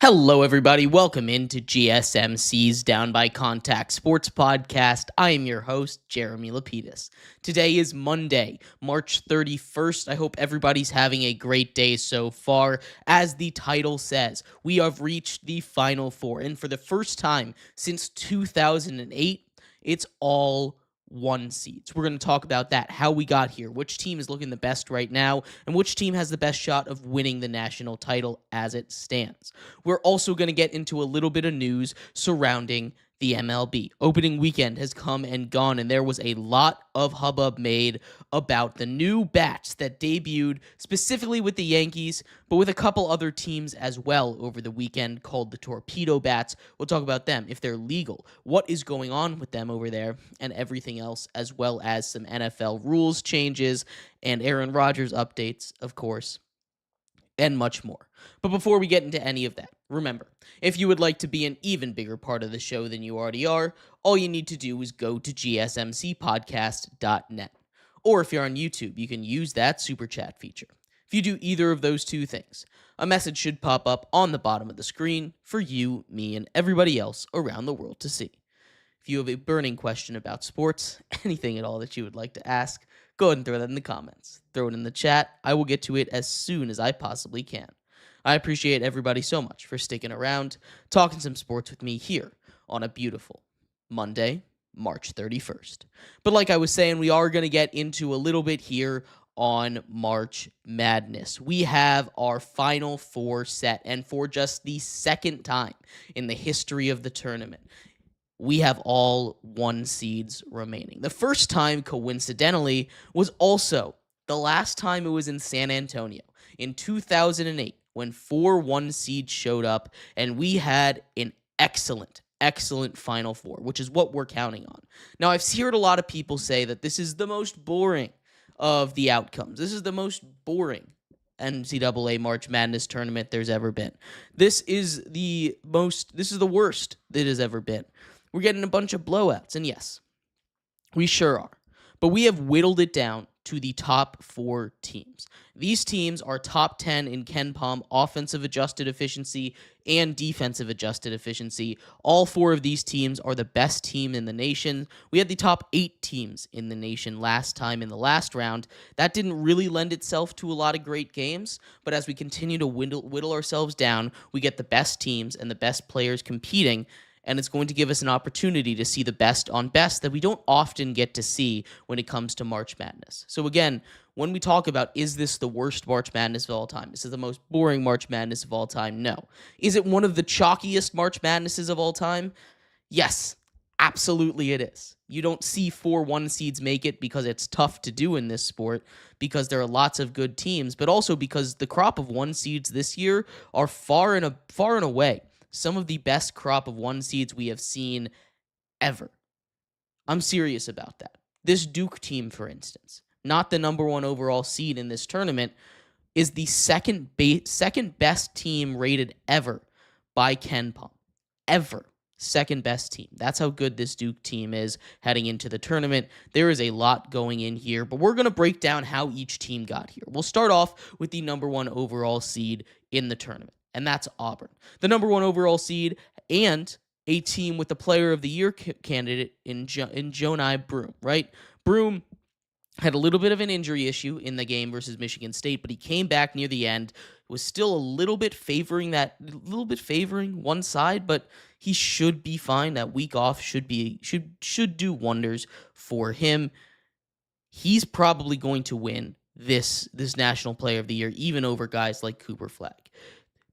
Hello, everybody. Welcome into GSMC's Down by Contact Sports Podcast. I am your host, Jeremy Lapidus. Today is Monday, March 31st. I hope everybody's having a great day so far. As the title says, we have reached the Final Four, and for the first time since 2008, it's all one seeds. We're going to talk about that, how we got here, which team is looking the best right now, and which team has the best shot of winning the national title as it stands. We're also going to get into a little bit of news surrounding the MLB. Opening weekend has come and gone, and there was a lot of hubbub made about the new bats that debuted specifically with the Yankees, but with a couple other teams as well over the weekend called the Torpedo Bats. We'll talk about them, if they're legal, what is going on with them over there, and everything else, as well as some NFL rules changes and Aaron Rodgers updates, of course, and much more. But before we get into any of that, remember, if you would like to be an even bigger part of the show than you already are, all you need to do is go to gsmcpodcast.net. Or if you're on YouTube, you can use that super chat feature. If you do either of those two things, a message should pop up on the bottom of the screen for you, me, and everybody else around the world to see. If you have a burning question about sports, anything at all that you would like to ask, go ahead and throw that in the comments. Throw it in the chat. I will get to it as soon as I possibly can. I appreciate everybody so much for sticking around, talking some sports with me here on a beautiful Monday, March 31st. But like I was saying, we are going to get into a little bit here on March Madness. We have our Final Four set, and for just the second time in the history of the tournament, we have all one seeds remaining. The first time, coincidentally, was also the last time it was in San Antonio in 2008 when 4 one seeds showed up, and we had an excellent Final Four, which is what we're counting on. Now, I've heard a lot of people say that this is the most boring of the outcomes. This is the most boring NCAA March Madness tournament there's ever been. This is the worst that has ever been. We're getting a bunch of blowouts, and yes, we sure are. But we have whittled it down to the top 4 teams. These teams are top 10 in KenPom offensive adjusted efficiency and defensive adjusted efficiency. All 4 of these teams are the best team in the nation. We had the top 8 teams in the nation last time in the last round. That didn't really lend itself to a lot of great games, but as we continue to whittle ourselves down, we get the best teams and the best players competing, and it's going to give us an opportunity to see the best on best that we don't often get to see when it comes to March Madness. So again, when we talk about, is this the worst March Madness of all time? This is the most boring March Madness of all time? No. Is it one of the chalkiest March Madnesses of all time? Yes, absolutely it is. You don't see 4 one seeds make it because it's tough to do in this sport, because there are lots of good teams, but also because the crop of one seeds this year are far and away some of the best crop of one seeds we have seen ever. I'm serious about that. This Duke team, for instance, not the number 1 overall seed in this tournament, is the second best team rated ever by KenPom. Ever. Second best team. That's how good this Duke team is heading into the tournament. There is a lot going in here, but we're going to break down how each team got here. We'll start off with the number 1 overall seed in the tournament, and that's Auburn. The number 1 overall seed and a team with the Player of the Year candidate in Johni Broome, right? Broome had a little bit of an injury issue in the game versus Michigan State, but he came back near the end, was still a little bit favoring one side, but he should be fine. That week off should do wonders for him. He's probably going to win this National Player of the Year, even over guys like Cooper Flagg.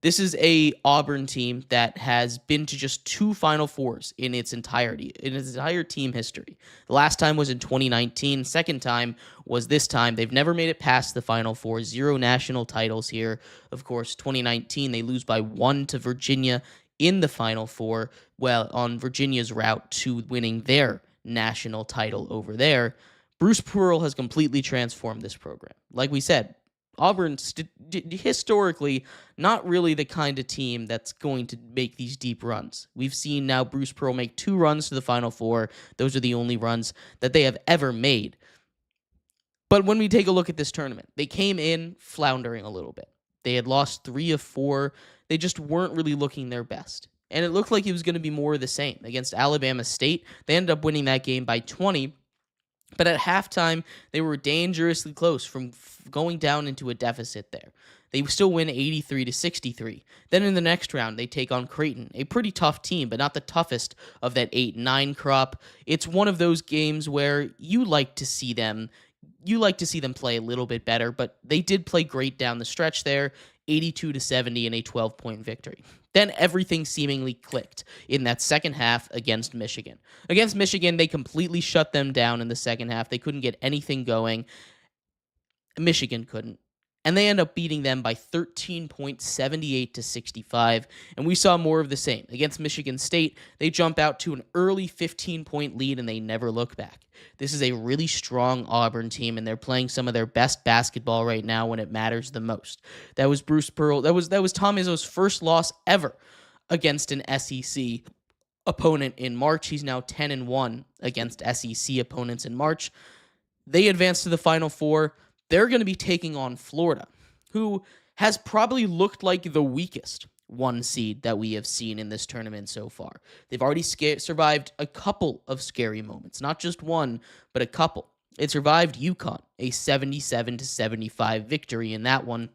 This is a Auburn team that has been to just 2 Final Fours in its entire team history. The last time was in 2019. Second time was this time. They've never made it past the Final Four. 0 national titles here. Of course, 2019, they lose by 1 to Virginia in the Final Four, well, on Virginia's route to winning their national title over there. Bruce Pearl has completely transformed this program. Like we said, Auburn, historically, not really the kind of team that's going to make these deep runs. We've seen now Bruce Pearl make 2 runs to the Final Four. Those are the only runs that they have ever made. But when we take a look at this tournament, they came in floundering a little bit. They had lost 3 of 4 they just weren't really looking their best. And it looked like it was going to be more of the same. Against Alabama State, they ended up winning that game by 20, but at halftime, they were dangerously close from going down into a deficit there. They still win 83-63. Then in the next round, they take on Creighton, a pretty tough team, but not the toughest of that 8-9 crop. It's one of those games where you like to see them play a little bit better, but they did play great down the stretch there, 82-70 in a 12-point victory. Then everything seemingly clicked in that second half against Michigan. Against Michigan, they completely shut them down in the second half. They couldn't get anything going. Michigan couldn't. And they end up beating them by 13 points, 78-65. And we saw more of the same. Against Michigan State, they jump out to an early 15-point lead, and they never look back. This is a really strong Auburn team, and they're playing some of their best basketball right now when it matters the most. That was Bruce Pearl. That was Tom Izzo's first loss ever against an SEC opponent in March. He's now 10-1 against SEC opponents in March. They advance to the Final Four. They're going to be taking on Florida, who has probably looked like the weakest one seed that we have seen in this tournament so far. They've already survived a couple of scary moments, not just one, but a couple. It survived UConn, a 77-75 victory in that one.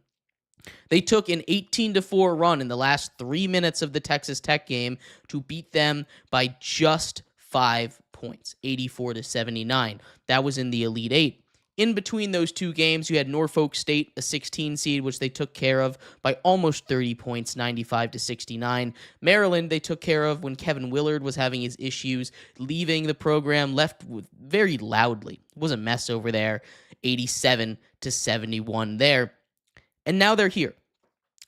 They took an 18-4 run in the last 3 minutes of the Texas Tech game to beat them by just 5 points, 84-79. That was in the Elite Eight. In between those two games, you had Norfolk State, a 16 seed, which they took care of by almost 30 points, 95-69. Maryland, they took care of when Kevin Willard was having his issues, leaving the program, left with very loudly. It was a mess over there, 87-71 there. And now they're here.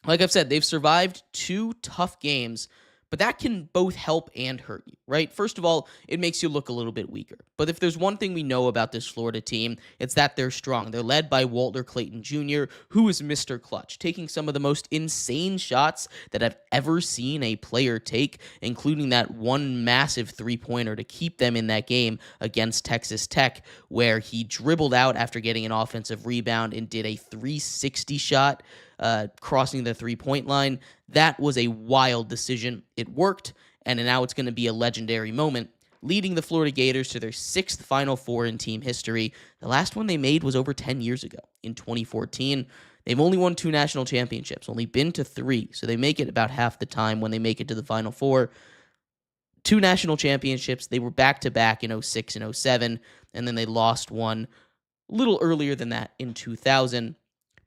Like I've said, they've survived 2 tough games, but that can both help and hurt you, right? First of all, it makes you look a little bit weaker. But if there's one thing we know about this Florida team, it's that they're strong. They're led by Walter Clayton Jr., who is Mr. Clutch, taking some of the most insane shots that I've ever seen a player take, including that one massive three-pointer to keep them in that game against Texas Tech, where he dribbled out after getting an offensive rebound and did a 360 shot, crossing the three-point line. That was a wild decision. It worked, and now it's going to be a legendary moment, leading the Florida Gators to their 6th Final Four in team history. The last one they made was over 10 years ago, in 2014. They've only won 2 national championships, only been to 3, so they make it about half the time when they make it to the Final Four. 2 national championships. They were back-to-back in 06 and 07, and then they lost one a little earlier than that in 2000.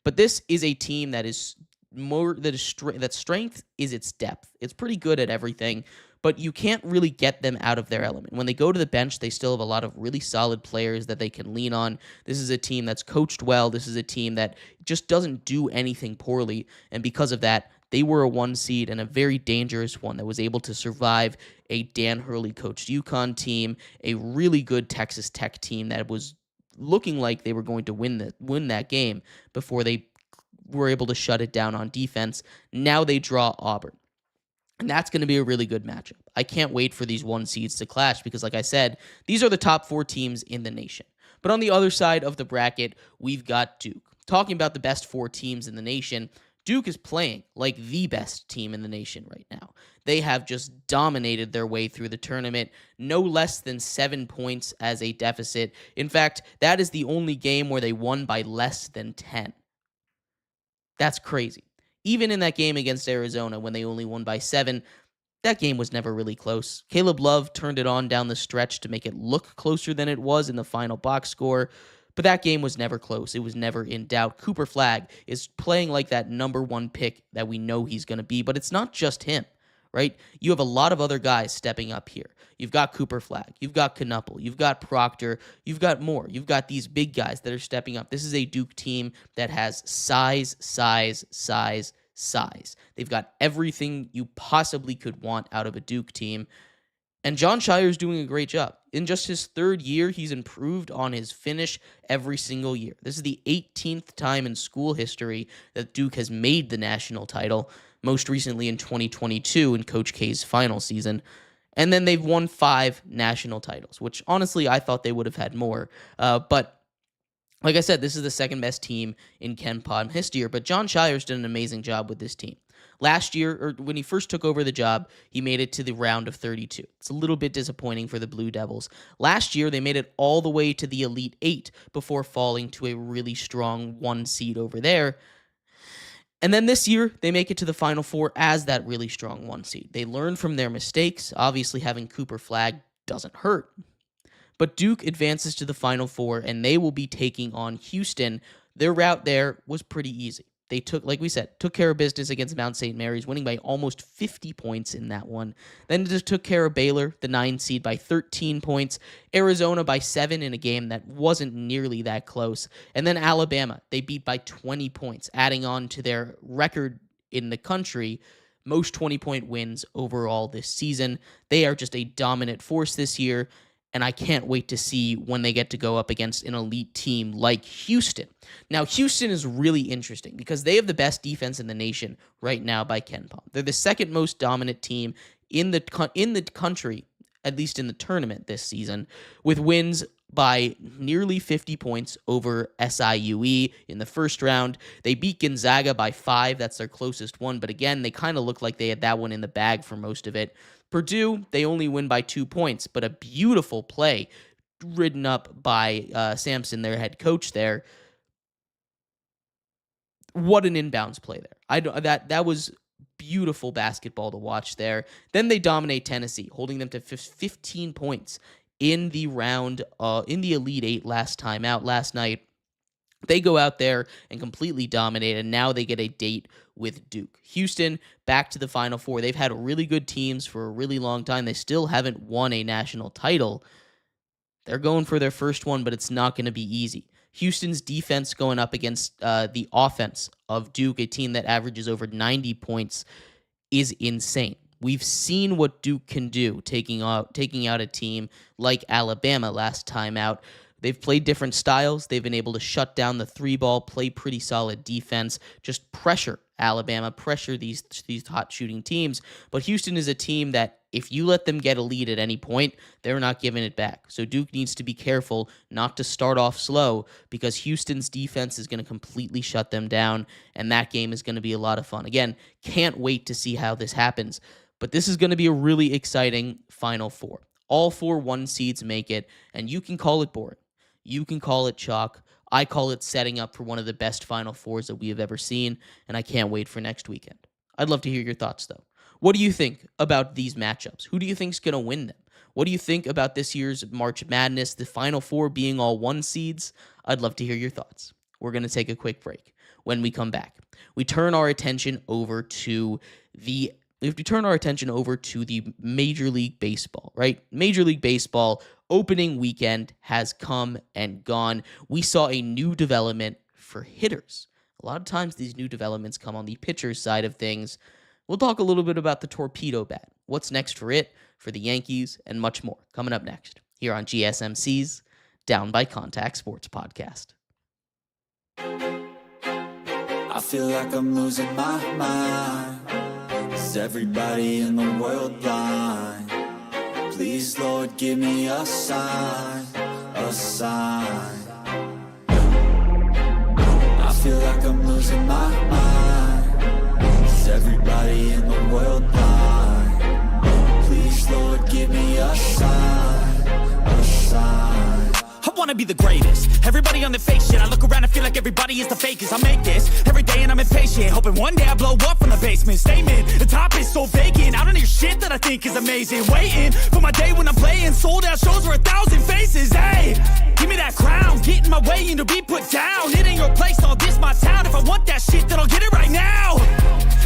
But this is a team that is that strength is its depth. It's pretty good at everything, but you can't really get them out of their element. When they go to the bench, they still have a lot of really solid players that they can lean on. This is a team that's coached well. This is a team that just doesn't do anything poorly, and because of that, they were a 1 seed and a very dangerous one that was able to survive a Dan Hurley coached UConn team, a really good Texas Tech team that was looking like they were going to win that game before they were able to shut it down on defense. Now they draw Auburn. And that's going to be a really good matchup. I can't wait for these 1 seeds to clash because, like I said, these are the top 4 teams in the nation. But on the other side of the bracket, we've got Duke. Talking about the best 4 teams in the nation, Duke is playing like the best team in the nation right now. They have just dominated their way through the tournament, no less than 7 points as a deficit. In fact, that is the only game where they won by less than 10. That's crazy. Even in that game against Arizona when they only won by 7, that game was never really close. Caleb Love turned it on down the stretch to make it look closer than it was in the final box score, but that game was never close. It was never in doubt. Cooper Flagg is playing like that number 1 pick that we know he's going to be, but it's not just him, right? You have a lot of other guys stepping up here. You've got Cooper Flagg. You've got Knuppel. You've got Proctor. You've got more. You've got these big guys that are stepping up. This is a Duke team that has size. They've got everything you possibly could want out of a Duke team. And John Shire's doing a great job. In just his 3rd year, he's improved on his finish every single year. This is the 18th time in school history that Duke has made the national title, most recently in 2022 in Coach K's final season. And then they've won 5 national titles, which honestly I thought they would have had more. But like I said, this is the 2nd best team in Ken Palm history, but John Shire's done an amazing job with this team. Last year, or when he first took over the job, he made it to the round of 32. It's a little bit disappointing for the Blue Devils. Last year, they made it all the way to the Elite Eight before falling to a really strong 1 seed over there. And then this year, they make it to the Final Four as that really strong 1 seed. They learn from their mistakes. Obviously, having Cooper Flag doesn't hurt. But Duke advances to the Final Four, and they will be taking on Houston. Their route there was pretty easy. They took, like we said, took care of business against Mount St. Mary's, winning by almost 50 points in that one. Then just took care of Baylor, the 9 seed, by 13 points. Arizona by 7 in a game that wasn't nearly that close. And then Alabama, they beat by 20 points, adding on to their record in the country, most 20-point wins overall this season. They are just a dominant force this year. And I can't wait to see when they get to go up against an elite team like Houston. Now, Houston is really interesting because they have the best defense in the nation right now by KenPom. They're the second most dominant team in the country, at least in the tournament this season, with wins by nearly 50 points over SIUE in the first round. They beat Gonzaga by 5. That's their closest one. But again, they kind of look like they had that one in the bag for most of it. Purdue, they only win by 2 points, but a beautiful play ridden up by Sampson, their head coach there. What an inbounds play there. That was beautiful basketball to watch there. Then they dominate Tennessee, holding them to 15 points in the round, in the Elite Eight last night. They go out there and completely dominate, and now they get a date with Duke. Houston, back to the Final Four. They've had really good teams for a really long time. They still haven't won a national title. They're going for their first one, but it's not going to be easy. Houston's defense going up against the offense of Duke, a team that averages over 90 points, is insane. We've seen what Duke can do, taking out a team like Alabama last time out. They've played different styles. They've been able to shut down the 3-ball, play pretty solid defense, just pressure Alabama, pressure these hot shooting teams. But Houston is a team that if you let them get a lead at any point, they're not giving it back. So Duke needs to be careful not to start off slow because Houston's defense is going to completely shut them down, and that game is going to be a lot of fun. Again, can't wait to see how this happens. But this is going to be a really exciting Final Four. All 4 1 seeds make it, and you can call it boring. You can call it chalk. I call it setting up for one of the best Final Fours that we have ever seen, and I can't wait for next weekend. I'd love to hear your thoughts, though. What do you think about these matchups? Who do you think is going to win them? What do you think about this year's March Madness, the Final Four being all 1 seeds? I'd love to hear your thoughts. We're going to take a quick break. When we come back, we turn our attention over to the Major League Baseball, right? Major League Baseball opening weekend has come and gone. We saw a new development for hitters. A lot of times these new developments come on the pitcher's side of things. We'll talk a little bit about the torpedo bat, what's next for it, for the Yankees, and much more coming up next here on GSMC's Down by Contact Sports Podcast. I feel like I'm losing my mind. Is everybody in the world blind? Please, Lord, give me a sign, a sign. I feel like I'm losing my mind. Is everybody in the world blind? Please, Lord, give me a sign, a sign. I wanna be the greatest. Everybody on the fake shit. I look around and feel like everybody is the fakest. I make this every day and I'm impatient, hoping one day I blow up from the basement. Statement, the top is so vacant. I don't hear shit that I think is amazing. Waiting for my day when I'm playing sold out shows for 1,000 faces. Hey, give me that crown, get in my way and to be put down. It ain't your place, all this my town. If I want that shit, then I'll get it right now.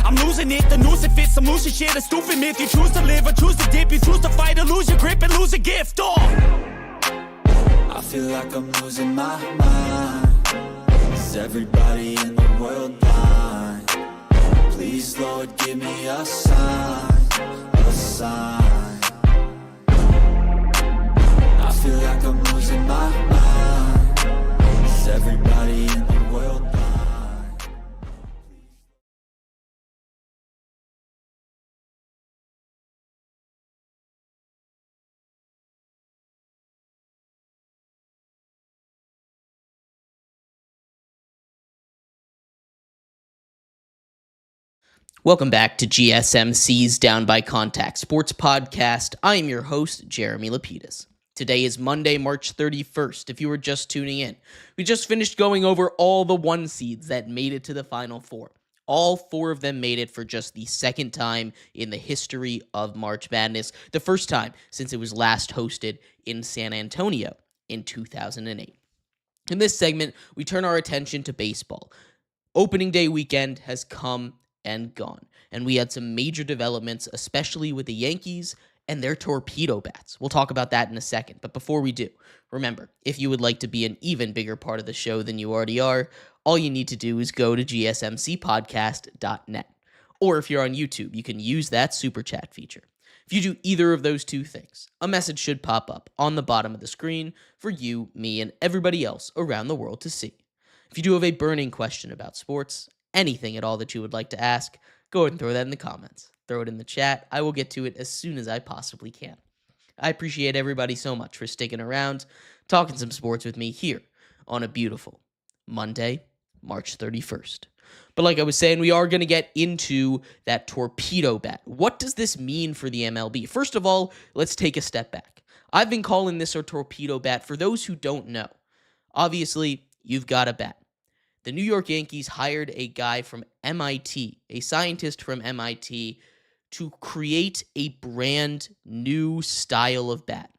I'm losing it, the noose it fits, I'm losing shit. A stupid myth, you choose to live or choose to dip. You choose to fight or lose your grip and lose a gift. I feel like I'm losing my mind. Is everybody in the world blind? Please, Lord, give me a sign, a sign. I feel like I'm losing my mind. Is everybody in the world blind? Welcome back to GSMC's Down by Contact Sports Podcast. I am your host, Jeremy Lapidus. Today is Monday, March 31st, if you were just tuning in. We just finished going over all the one seeds that made it to the Final Four. All four of them made it for just the second time in the history of March Madness, the first time since it was last hosted in San Antonio in 2008. In this segment, we turn our attention to baseball. Opening day weekend has come and gone, and we had some major developments, especially with the Yankees and their torpedo bats. We'll talk about that in a second, but before we do, remember, if you would like to be an even bigger part of the show than you already are, all you need to do is go to gsmcpodcast.net. Or if you're on YouTube, you can use that super chat feature. If you do either of those two things, a message should pop up on the bottom of the screen for you, me, and everybody else around the world to see. If you do have a burning question about sports, anything at all that you would like to ask, go ahead and throw that in the comments. Throw it in the chat. I will get to it as soon as I possibly can. I appreciate everybody so much for sticking around, talking some sports with me here on a beautiful Monday, March 31st. But like I was saying, we are going to get into that torpedo bat. What does this mean for the MLB? First of all, let's take a step back. I've been calling this a torpedo bat for those who don't know. Obviously, you've got a bat. The New York Yankees hired a guy from MIT, a scientist from MIT, to create a brand new style of bat.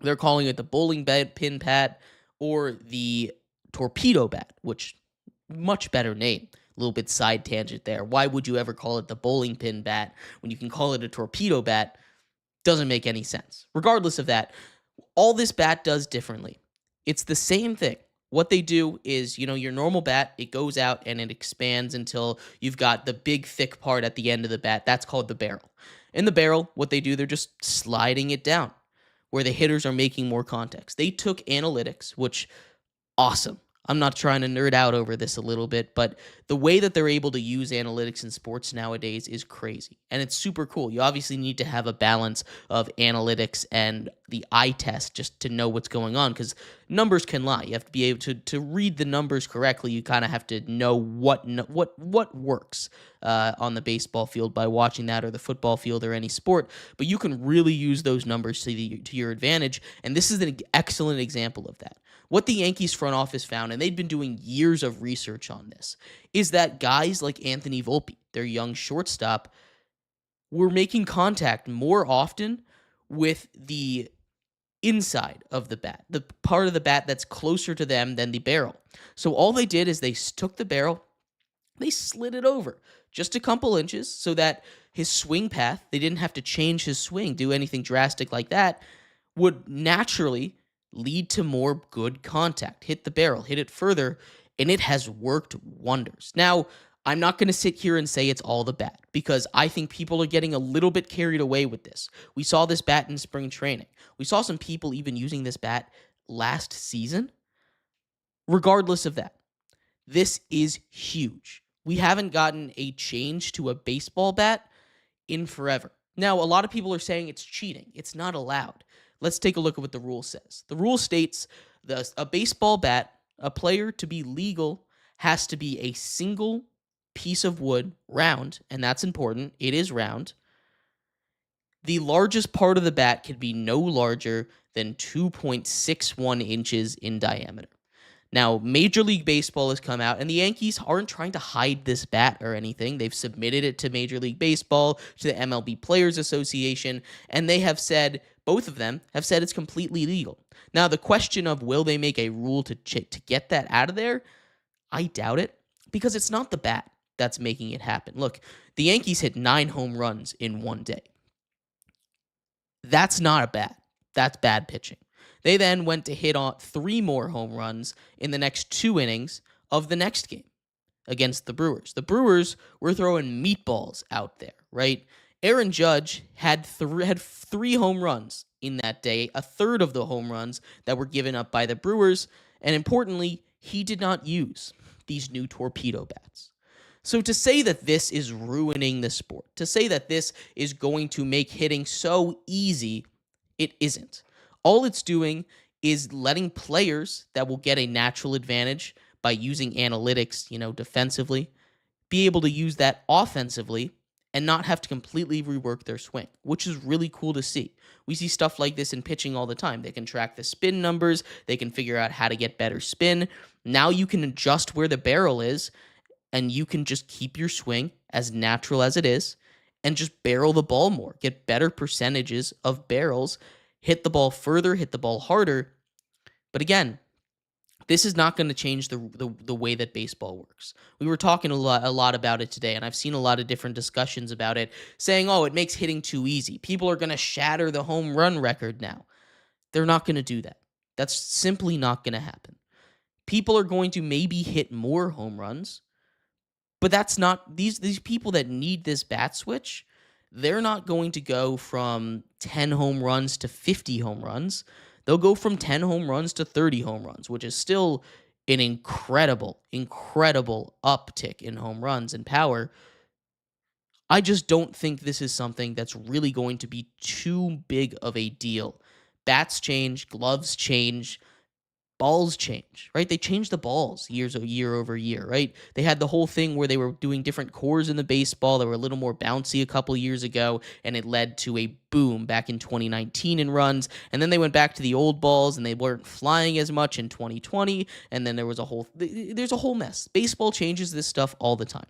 They're calling it the bowling pin bat or the torpedo bat, which much better name. A little bit side tangent there. Why would you ever call it the bowling pin bat when you can call it a torpedo bat? Doesn't make any sense. Regardless of that, all this bat does differently. It's the same thing. What they do is, your normal bat, it goes out and it expands until you've got the big thick part at the end of the bat. That's called the barrel. In the barrel, what they do, they're just sliding it down where the hitters are making more contacts. They took analytics, which, awesome. I'm not trying to nerd out over this a little bit, but the way that they're able to use analytics in sports nowadays is crazy, and it's super cool. You obviously need to have a balance of analytics and the eye test just to know what's going on, because numbers can lie. You have to be able to read the numbers correctly. You kind of have to know what works on the baseball field by watching that, or the football field, or any sport, but you can really use those numbers to your advantage, and this is an excellent example of that. What the Yankees front office found, and they'd been doing years of research on this, is that guys like Anthony Volpe, their young shortstop, were making contact more often with the inside of the bat, the part of the bat that's closer to them than the barrel. So all they did is they took the barrel, they slid it over just a couple inches so that his swing path, they didn't have to change his swing, do anything drastic like that, would naturally lead to more good contact. Hit the barrel, hit it further, and it has worked wonders. Now, I'm not going to sit here and say it's all the bat, because I think people are getting a little bit carried away with this. We saw this bat in spring training. We saw some people even using this bat last season. Regardless of that, this is huge. We haven't gotten a change to a baseball bat in forever. Now, a lot of people are saying it's cheating. It's not allowed. Let's take a look at what the rule says. The rule states a baseball bat, a player to be legal, has to be a single piece of wood, round, and that's important. It is round. The largest part of the bat can be no larger than 2.61 inches in diameter. Now, Major League Baseball has come out, and the Yankees aren't trying to hide this bat or anything. They've submitted it to Major League Baseball, to the MLB Players Association, and they have said, both of them have said it's completely legal. Now, the question of will they make a rule to get that out of there, I doubt it, because it's not the bat that's making it happen. Look, the Yankees hit 9 home runs in one day. That's not a bat. That's bad pitching. They then went to hit on 3 more home runs in the next 2 innings of the next game against the Brewers. The Brewers were throwing meatballs out there, right? Aaron Judge had 3 home runs in that day, a third of the home runs that were given up by the Brewers, and importantly, he did not use these new torpedo bats. So to say that this is ruining the sport, to say that this is going to make hitting so easy, it isn't. All it's doing is letting players that will get a natural advantage by using analytics, defensively, be able to use that offensively and not have to completely rework their swing, which is really cool to see. We see stuff like this in pitching all the time. They can track the spin numbers. They can figure out how to get better spin. Now you can adjust where the barrel is, and you can just keep your swing as natural as it is and just barrel the ball more, get better percentages of barrels, hit the ball further, hit the ball harder. But again, this is not going to change the way that baseball works. We were talking a lot about it today, and I've seen a lot of different discussions about it, saying, oh, it makes hitting too easy. People are going to shatter the home run record now. They're not going to do that. That's simply not going to happen. People are going to maybe hit more home runs, but that's not these people that need this bat switch. They're not going to go from 10 home runs to 50 home runs. They'll go from 10 home runs to 30 home runs, which is still an incredible uptick in home runs and power. I just don't think this is something that's really going to be too big of a deal. Bats change, gloves change, balls change, right? They changed the balls year over year, right? They had the whole thing where they were doing different cores in the baseball that were a little more bouncy a couple years ago, and it led to a boom back in 2019 in runs. And then they went back to the old balls, and they weren't flying as much in 2020. And then there's a whole mess. Baseball changes this stuff all the time.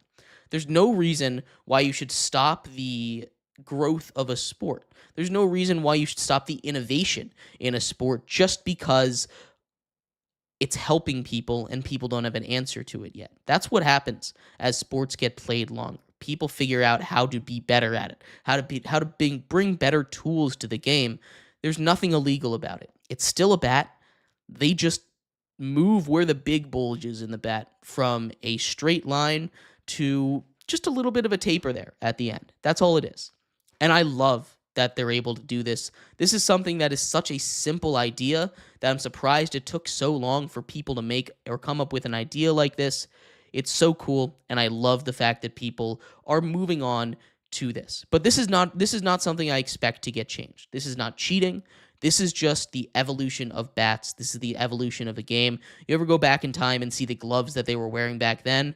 There's no reason why you should stop the growth of a sport. There's no reason why you should stop the innovation in a sport just because it's helping people and people don't have an answer to it yet. That's what happens as sports get played longer. People figure out how to be better at it, how to bring better tools to the game. There's nothing illegal about it. It's still a bat. They just move where the big bulge is in the bat from a straight line to just a little bit of a taper there at the end. That's all it is. And I love that they're able to do this. This is something that is such a simple idea that I'm surprised it took so long for people to make or come up with an idea like this. It's so cool, and I love the fact that people are moving on to this. But this is not something I expect to get changed. This is not cheating. This is just the evolution of bats. This is the evolution of the game. You ever go back in time and see the gloves that they were wearing back then?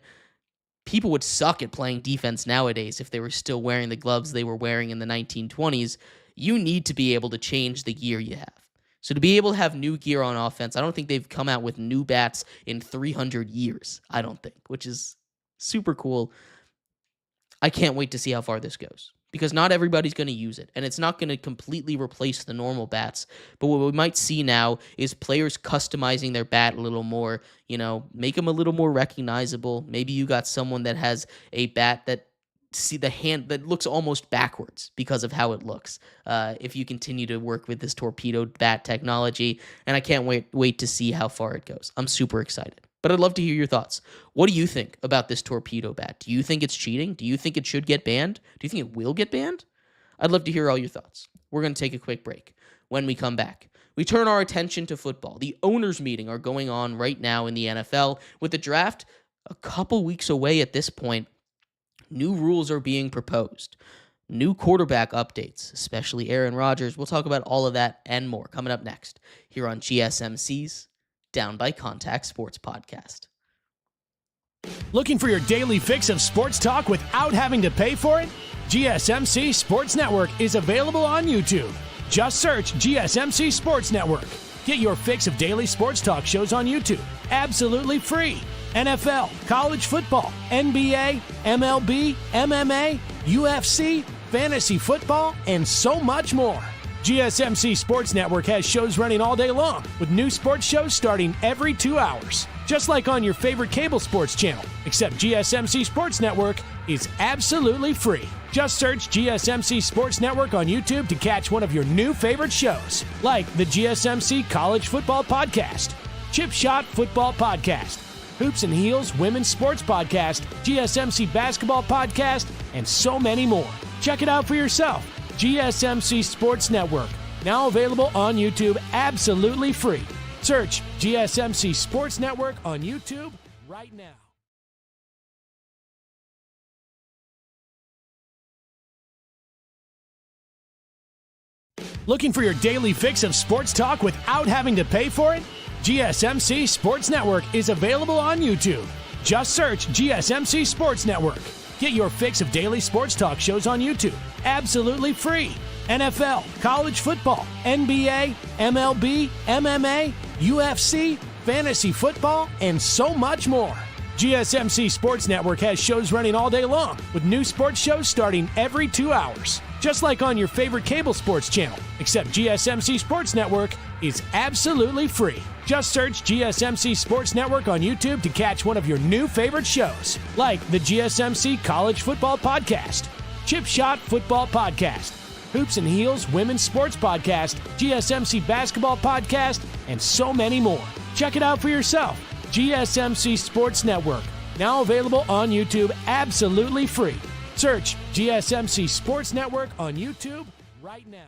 People would suck at playing defense nowadays if they were still wearing the gloves they were wearing in the 1920s. You need to be able to change the gear you have. So to be able to have new gear on offense, I don't think they've come out with new bats in 300 years, I don't think, which is super cool. I can't wait to see how far this goes because not everybody's going to use it, and it's not going to completely replace the normal bats. But what we might see now is players customizing their bat a little more, make them a little more recognizable. Maybe you got someone that has a bat that see the hand that looks almost backwards because of how it looks. If you continue to work with this torpedo bat technology, and I can't wait to see how far it goes. I'm super excited. But I'd love to hear your thoughts. What do you think about this torpedo bat? Do you think it's cheating? Do you think it should get banned? Do you think it will get banned? I'd love to hear all your thoughts. We're going to take a quick break. When we come back, we turn our attention to football. The owners' meeting are going on right now in the NFL. With the draft a couple weeks away at this point, new rules are being proposed. New quarterback updates, especially Aaron Rodgers. We'll talk about all of that and more coming up next here on GSMC's Down by Contact Sports Podcast. Looking for your daily fix of sports talk without having to pay for it? GSMC Sports Network is available on YouTube. Just search GSMC Sports Network. Get your fix of daily sports talk shows on YouTube, absolutely free. NFL, college football, NBA, MLB, MMA, UFC, fantasy football, and so much more. GSMC Sports Network has shows running all day long, with new sports shows starting every 2 hours. Just like on your favorite cable sports channel, except GSMC Sports Network is absolutely free. Just search GSMC Sports Network on YouTube to catch one of your new favorite shows, like the GSMC College Football Podcast, Chip Shot Football Podcast, Hoops and Heels Women's Sports Podcast, GSMC Basketball Podcast, and so many more. Check it out for yourself. GSMC Sports Network, now available on YouTube absolutely free. Search GSMC Sports Network on YouTube right now. Looking for your daily fix of sports talk without having to pay for it? GSMC Sports Network is available on YouTube. Just search GSMC Sports Network. Get your fix of daily sports talk shows on YouTube, absolutely free. NFL, college football, NBA, MLB, MMA, UFC, fantasy football, and so much more. GSMC Sports Network has shows running all day long, with new sports shows starting every 2 hours. Just like on your favorite cable sports channel, except GSMC Sports Network is absolutely free. Just search GSMC Sports Network on YouTube to catch one of your new favorite shows, like the GSMC College Football Podcast, Chip Shot Football Podcast, Hoops and Heels Women's Sports Podcast, GSMC Basketball Podcast, and so many more. Check it out for yourself. GSMC Sports Network, now available on YouTube absolutely free. Search GSMC Sports Network on YouTube right now.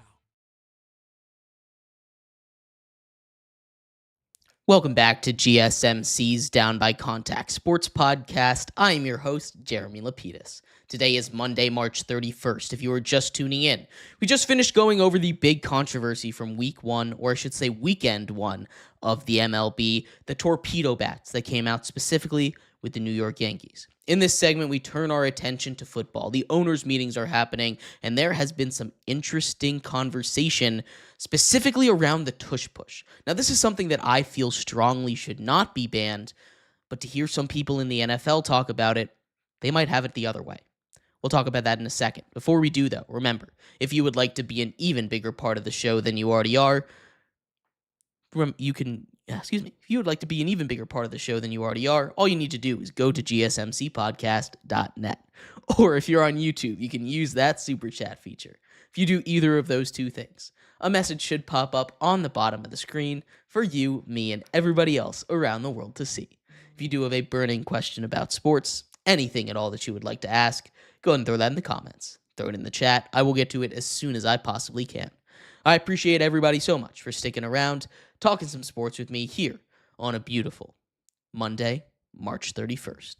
Welcome back to GSMC's Down by Contact Sports Podcast. I am your host, Jeremy Lapidus. Today is Monday, March 31st, if you are just tuning in. We just finished going over the big controversy from week one, or I should say weekend one, of the MLB, the torpedo bats that came out specifically with the New York Yankees. In this segment, we turn our attention to football. The owners' meetings are happening, and there has been some interesting conversation specifically around the tush push. Now, this is something that I feel strongly should not be banned, but to hear some people in the NFL talk about it, they might have it the other way. We'll talk about that in a second. Before we do, though, remember, if you would like to be an even bigger part of the show than you already are, if you would like to be an even bigger part of the show than you already are, all you need to do is go to gsmcpodcast.net. Or if you're on YouTube, you can use that super chat feature. If you do either of those two things, a message should pop up on the bottom of the screen for you, me, and everybody else around the world to see. If you do have a burning question about sports, anything at all that you would like to ask, go ahead and throw that in the comments. Throw it in the chat. I will get to it as soon as I possibly can. I appreciate everybody so much for sticking around, talking some sports with me here on a beautiful Monday, March 31st.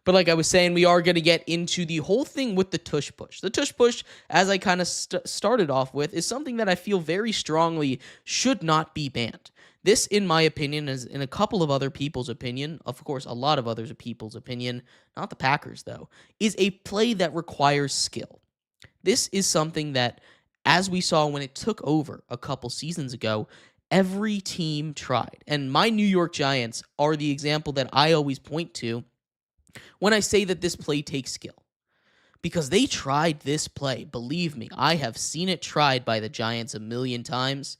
But like I was saying, we are going to get into the whole thing with the tush push. The tush push, as I kind of started off with, is something that I feel very strongly should not be banned. This, in my opinion, is in a couple of other people's opinion, of course, a lot of other people's opinion, not the Packers, though, is a play that requires skill. This is something that, as we saw when it took over a couple seasons ago, every team tried. And my New York Giants are the example that I always point to when I say that this play takes skill. Because they tried this play. Believe me, I have seen it tried by the Giants a million times.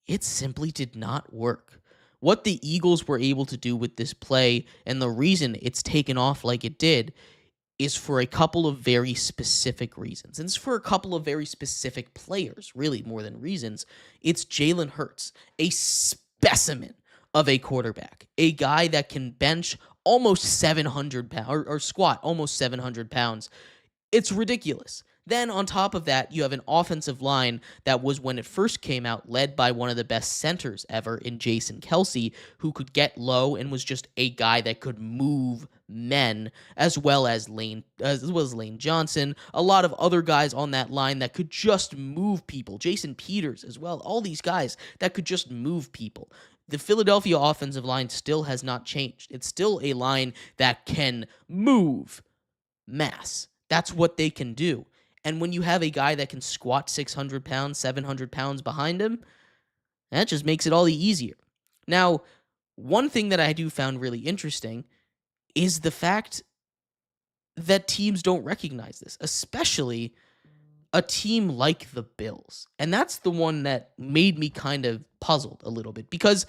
It simply did not work. What the Eagles were able to do with this play, and the reason it's taken off like it did, is for a couple of very specific reasons. And it's for a couple of very specific players, really, more than reasons. It's Jalen Hurts, a specimen of a quarterback, a guy that can bench almost 700 pounds, or squat almost 700 pounds. It's ridiculous. Then on top of that, you have an offensive line that was, when it first came out, led by one of the best centers ever in Jason Kelce, who could get low and was just a guy that could move men, as well as Lane Johnson, a lot of other guys on that line that could just move people. Jason Peters as well. All these guys that could just move people. The Philadelphia offensive line still has not changed. It's still a line that can move mass. That's what they can do. And when you have a guy that can squat 600 pounds, 700 pounds behind him, that just makes it all the easier. Now, one thing that I do found really interesting is the fact that teams don't recognize this, especially a team like the Bills. And that's the one that made me kind of puzzled a little bit because,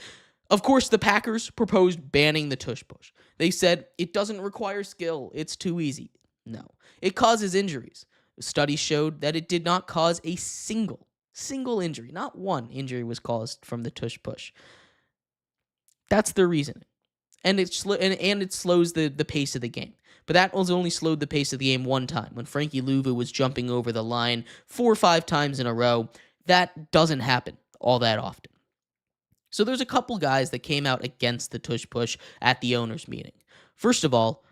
of course, the Packers proposed banning the tush push. They said it doesn't require skill. It's too easy. No, it causes injuries. Studies showed that it did not cause a single injury. Not one injury was caused from the tush push. That's the reasoning. And it slows the pace of the game. But that was only slowed the pace of the game one time, when Frankie Louvu was jumping over the line 4 or 5 times in a row. That doesn't happen all that often. So there's a couple guys that came out against the tush push at the owners' meeting. First of all,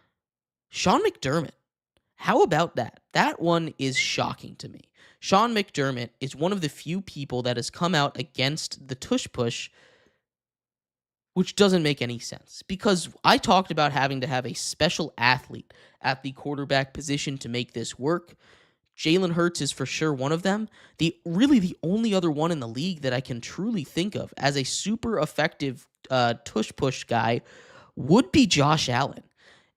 Sean McDermott. How about that? That one is shocking to me. Sean McDermott is one of the few people that has come out against the tush push which doesn't make any sense because I talked about having to have a special athlete at the quarterback position to make this work. Jalen Hurts is for sure one of them. The only other one in the league that I can truly think of as a super effective tush-push guy would be Josh Allen.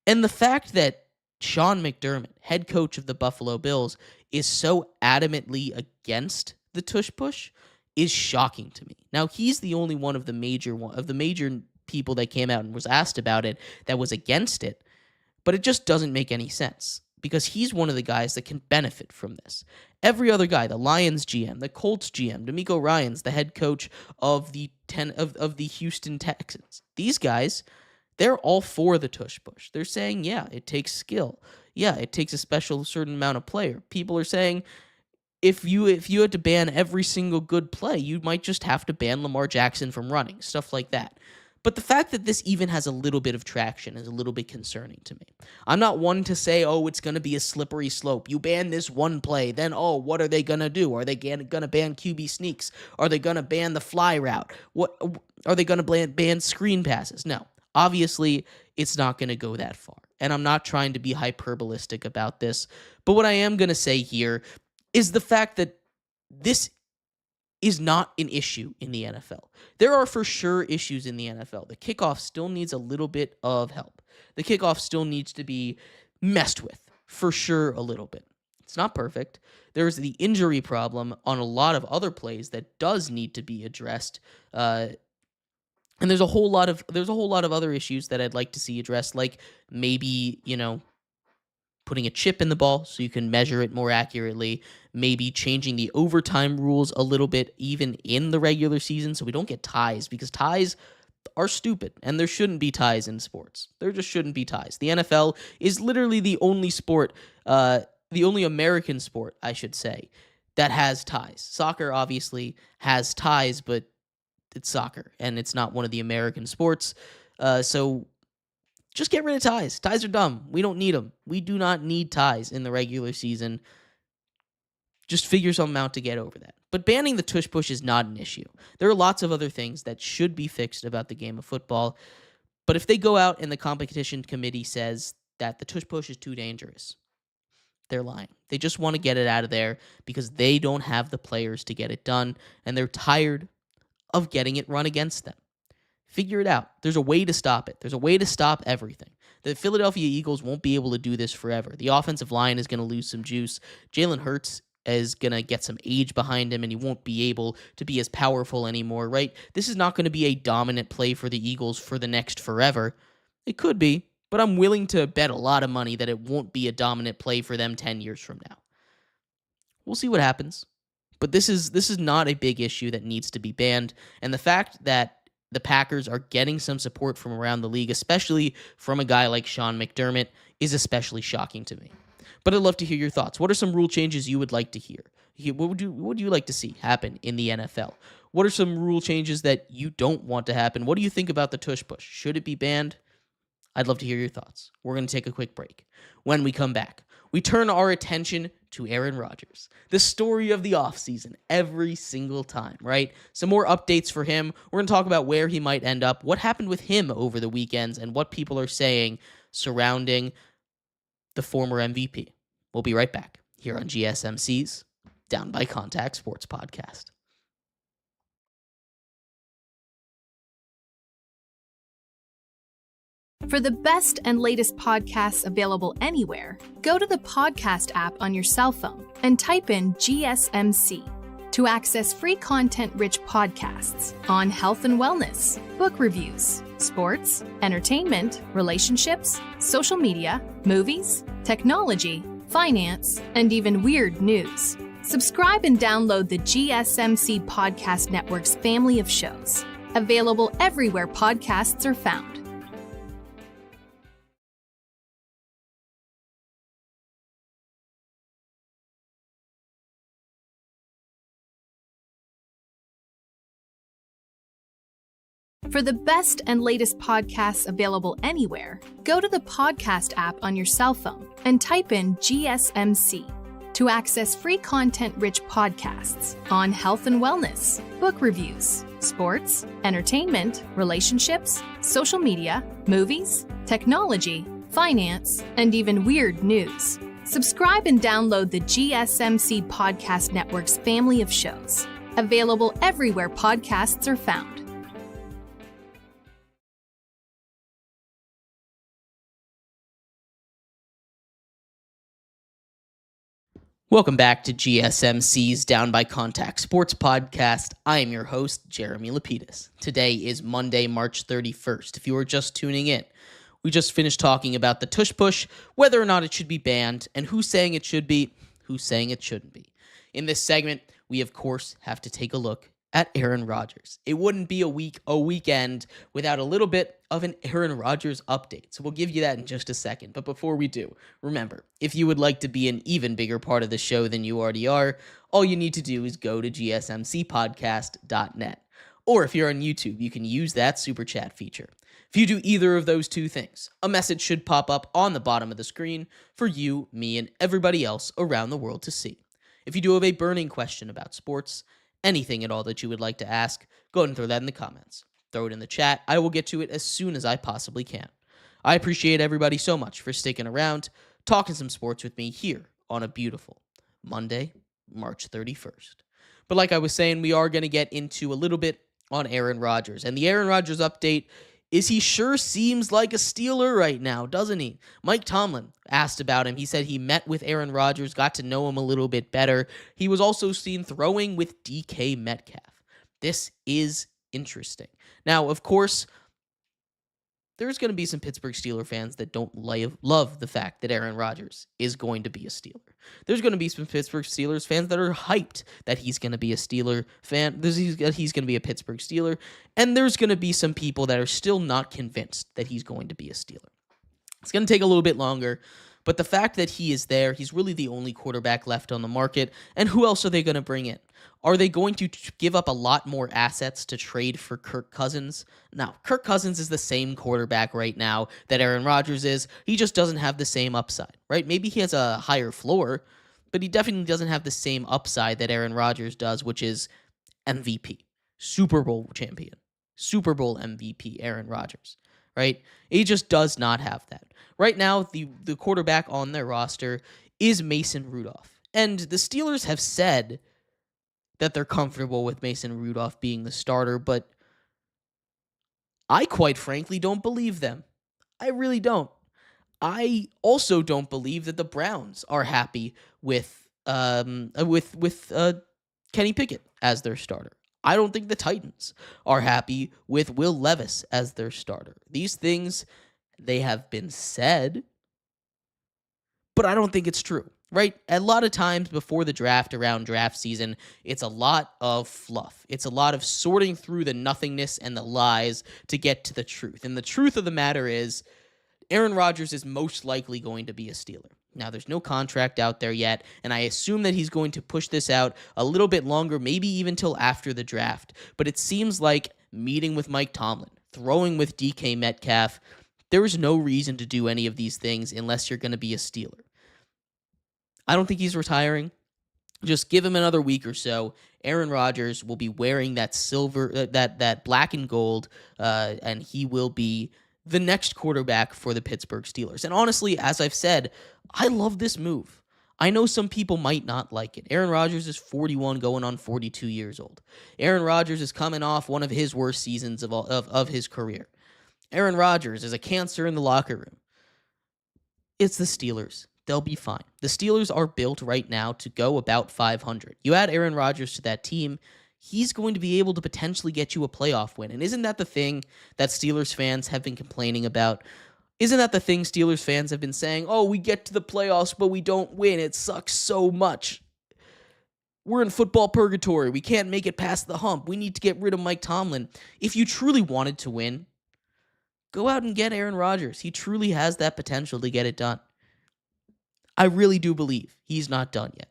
And the fact that Sean McDermott, head coach of the Buffalo Bills, is so adamantly against the tush-push is shocking to me. Now, he's the only one of the major people that came out and was asked about it that was against it, but it just doesn't make any sense because he's one of the guys that can benefit from this. Every other guy, the Lions GM, the Colts GM, DeMeco Ryans, the head coach of the Houston Texans, these guys, they're all for the tush-push. They're saying, yeah, it takes skill. Yeah, it takes a certain amount of player. People are saying, if you had to ban every single good play, you might just have to ban Lamar Jackson from running, stuff like that. But the fact that this even has a little bit of traction is a little bit concerning to me. I'm not one to say, oh, it's going to be a slippery slope. You ban this one play, then, oh, what are they going to do? Are they going to ban QB sneaks? Are they going to ban the fly route? What are they going to ban screen passes? No. Obviously, it's not going to go that far. And I'm not trying to be hyperbolistic about this. But what I am going to say here is the fact that this is not an issue in the NFL. There are for sure issues in the NFL. The kickoff still needs a little bit of help. The kickoff still needs to be messed with, for sure, a little bit. It's not perfect. There's the injury problem on a lot of other plays that does need to be addressed. And there's a whole lot of other issues that I'd like to see addressed, like maybe, putting a chip in the ball so you can measure it more accurately, maybe changing the overtime rules a little bit even in the regular season so we don't get ties, because ties are stupid and there shouldn't be ties in sports. There just shouldn't be ties. The NFL is literally the only sport, the only American sport, I should say, that has ties. Soccer obviously has ties, but it's soccer and it's not one of the American sports. So just get rid of ties. Ties are dumb. We don't need them. We do not need ties in the regular season. Just figure something out to get over that. But banning the tush push is not an issue. There are lots of other things that should be fixed about the game of football. But if they go out and the competition committee says that the tush push is too dangerous, they're lying. They just want to get it out of there because they don't have the players to get it done, and they're tired of getting it run against them. Figure it out. There's a way to stop it. There's a way to stop everything. The Philadelphia Eagles won't be able to do this forever. The offensive line is going to lose some juice. Jalen Hurts is going to get some age behind him, and he won't be able to be as powerful anymore, right? This is not going to be a dominant play for the Eagles for the next forever. It could be, but I'm willing to bet a lot of money that it won't be a dominant play for them 10 years from now. We'll see what happens. But this is not a big issue that needs to be banned, and the fact that the Packers are getting some support from around the league, especially from a guy like Sean McDermott, is especially shocking to me. But I'd love to hear your thoughts. What are some rule changes you would like to hear? What would you like to see happen in the NFL? What are some rule changes that you don't want to happen? What do you think about the tush push? Should it be banned? I'd love to hear your thoughts. We're going to take a quick break. When we come back, we turn our attention to Aaron Rodgers, the story of the offseason every single time, right? Some more updates for him. We're going to talk about where he might end up, what happened with him over the weekends, and what people are saying surrounding the former MVP. We'll be right back here on GSMC's Down by Contact Sports Podcast. For the best and latest podcasts available anywhere, go to the podcast app on your cell phone and type in GSMC to access free content-rich podcasts on health and wellness, book reviews, sports, entertainment, relationships, social media, movies, technology, finance, and even weird news. Subscribe and download the GSMC Podcast Network's family of shows, available everywhere podcasts are found. For the best and latest podcasts available anywhere, go to the podcast app on your cell phone and type in GSMC to access free content-rich podcasts on health and wellness, book reviews, sports, entertainment, relationships, social media, movies, technology, finance, and even weird news. Subscribe and download the GSMC Podcast Network's family of shows, available everywhere podcasts are found. Welcome back to GSMC's Down by Contact Sports Podcast. I am your host, Jeremy Lapidus. Today is Monday, March 31st. If you are just tuning in, we just finished talking about the tush push, whether or not it should be banned, and who's saying it should be, who's saying it shouldn't be. In this segment, we of course have to take a look at Aaron Rodgers. It wouldn't be a weekend without a little bit of an Aaron Rodgers update. So we'll give you that in just a second. But before we do, remember, if you would like to be an even bigger part of the show than you already are, all you need to do is go to gsmcpodcast.net. Or if you're on YouTube, you can use that super chat feature. If you do either of those two things, a message should pop up on the bottom of the screen for you, me, and everybody else around the world to see. If you do have a burning question about sports, anything at all that you would like to ask, go ahead and throw that in the comments. Throw it in the chat. I will get to it as soon as I possibly can. I appreciate everybody so much for sticking around, talking some sports with me here on a beautiful Monday, March 31st. But like I was saying, we are going to get into a little bit on Aaron Rodgers. And the Aaron Rodgers update is he sure seems like a Steeler right now, doesn't he? Mike Tomlin asked about him. He said he met with Aaron Rodgers, got to know him a little bit better. He was also seen throwing with DK Metcalf. This is interesting. Now, of course, there's going to be some Pittsburgh Steelers fans that don't love the fact that Aaron Rodgers is going to be a Steeler. There's going to be some Pittsburgh Steelers fans that are hyped that he's going to be a Steeler fan, he's going to be a Pittsburgh Steeler, and there's going to be some people that are still not convinced that he's going to be a Steeler. It's going to take a little bit longer, but the fact that he is there, he's really the only quarterback left on the market, and who else are they going to bring in? Are they going to give up a lot more assets to trade for Kirk Cousins? No, Kirk Cousins is the same quarterback right now that Aaron Rodgers is. He just doesn't have the same upside, right? Maybe he has a higher floor, but he definitely doesn't have the same upside that Aaron Rodgers does, which is MVP, Super Bowl champion, Super Bowl MVP Aaron Rodgers, right? He just does not have that. Right now, the quarterback on their roster is Mason Rudolph, and the Steelers have said that they're comfortable with Mason Rudolph being the starter, but I quite frankly don't believe them. I really don't. I also don't believe that the Browns are happy with Kenny Pickett as their starter. I don't think the Titans are happy with Will Levis as their starter. These things, they have been said, but I don't think it's true. Right? A lot of times before the draft, around draft season, it's a lot of fluff. It's a lot of sorting through the nothingness and the lies to get to the truth. And the truth of the matter is, Aaron Rodgers is most likely going to be a Steeler. Now, there's no contract out there yet, and I assume that he's going to push this out a little bit longer, maybe even till after the draft. But it seems like meeting with Mike Tomlin, throwing with DK Metcalf, there is no reason to do any of these things unless you're going to be a Steeler. I don't think he's retiring. Just give him another week or so. Aaron Rodgers will be wearing that silver, that black and gold, and he will be the next quarterback for the Pittsburgh Steelers. And honestly, as I've said, I love this move. I know some people might not like it. Aaron Rodgers is 41, going on 42 years old. Aaron Rodgers is coming off one of his worst seasons of his career. Aaron Rodgers is a cancer in the locker room. It's the Steelers. They'll be fine. The Steelers are built right now to go about 500. You add Aaron Rodgers to that team, he's going to be able to potentially get you a playoff win. And isn't that the thing that Steelers fans have been complaining about? Isn't that the thing Steelers fans have been saying? Oh, we get to the playoffs, but we don't win. It sucks so much. We're in football purgatory. We can't make it past the hump. We need to get rid of Mike Tomlin. If you truly wanted to win, go out and get Aaron Rodgers. He truly has that potential to get it done. I really do believe he's not done yet.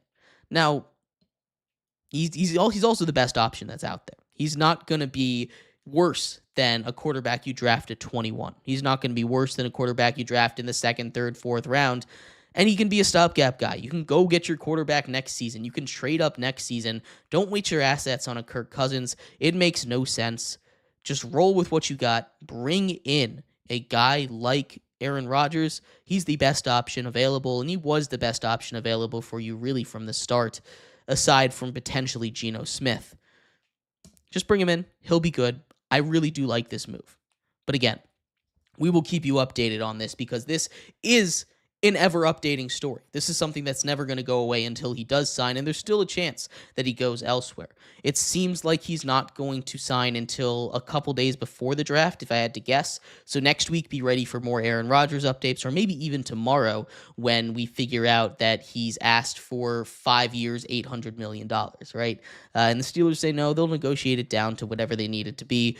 Now, he's also the best option that's out there. He's not going to be worse than a quarterback you draft at 21. He's not going to be worse than a quarterback you draft in the second, third, fourth round. And he can be a stopgap guy. You can go get your quarterback next season. You can trade up next season. Don't waste your assets on a Kirk Cousins. It makes no sense. Just roll with what you got. Bring in a guy like Aaron Rodgers. He's the best option available, and he was the best option available for you really from the start, aside from potentially Geno Smith. Just bring him in. He'll be good. I really do like this move. But again, we will keep you updated on this because this is an ever-updating story. This is something that's never going to go away until he does sign, and there's still a chance that he goes elsewhere. It seems like he's not going to sign until a couple days before the draft, if I had to guess. So next week, be ready for more Aaron Rodgers updates, or maybe even tomorrow when we figure out that he's asked for 5 years, $800 million, right? And the Steelers say no, they'll negotiate it down to whatever they need it to be.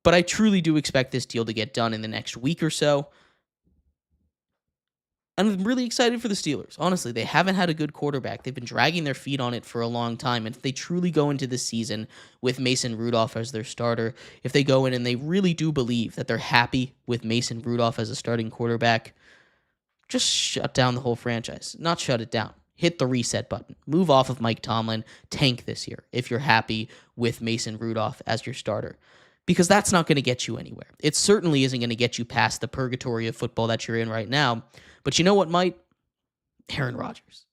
But I truly do expect this deal to get done in the next week or so. I'm really excited for the Steelers. Honestly, they haven't had a good quarterback. They've been dragging their feet on it for a long time. And if they truly go into this season with Mason Rudolph as their starter, if they go in and they really do believe that they're happy with Mason Rudolph as a starting quarterback, just shut down the whole franchise. Not shut it down. Hit the reset button. Move off of Mike Tomlin. Tank this year if you're happy with Mason Rudolph as your starter. Because that's not going to get you anywhere. It certainly isn't going to get you past the purgatory of football that you're in right now. But you know what might? Aaron Rodgers.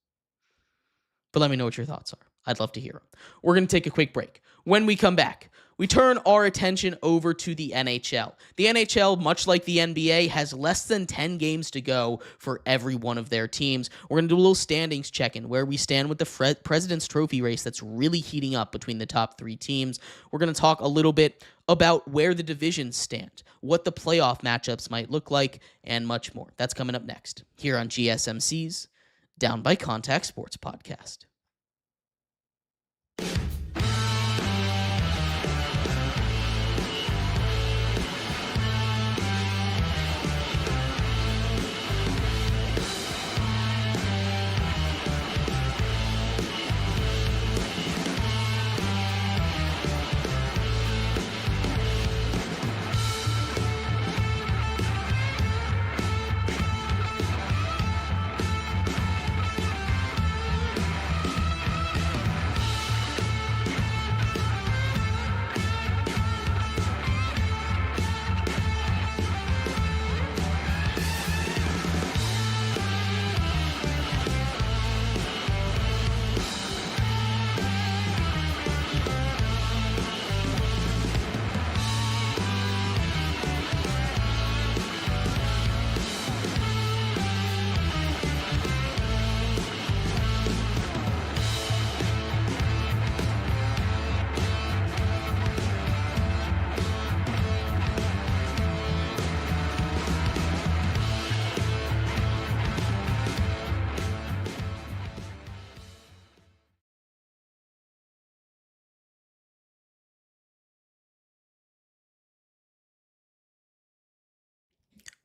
But let me know what your thoughts are. I'd love to hear them. We're going to take a quick break. When we come back, we turn our attention over to the NHL. The NHL, much like the NBA, has less than 10 games to go for every one of their teams. We're going to do a little standings check-in, where we stand with the President's Trophy race that's really heating up between the top 3 teams. We're going to talk a little bit about where the divisions stand, what the playoff matchups might look like, and much more. That's coming up next, here on GSMC's Down by Contact Sports Podcast.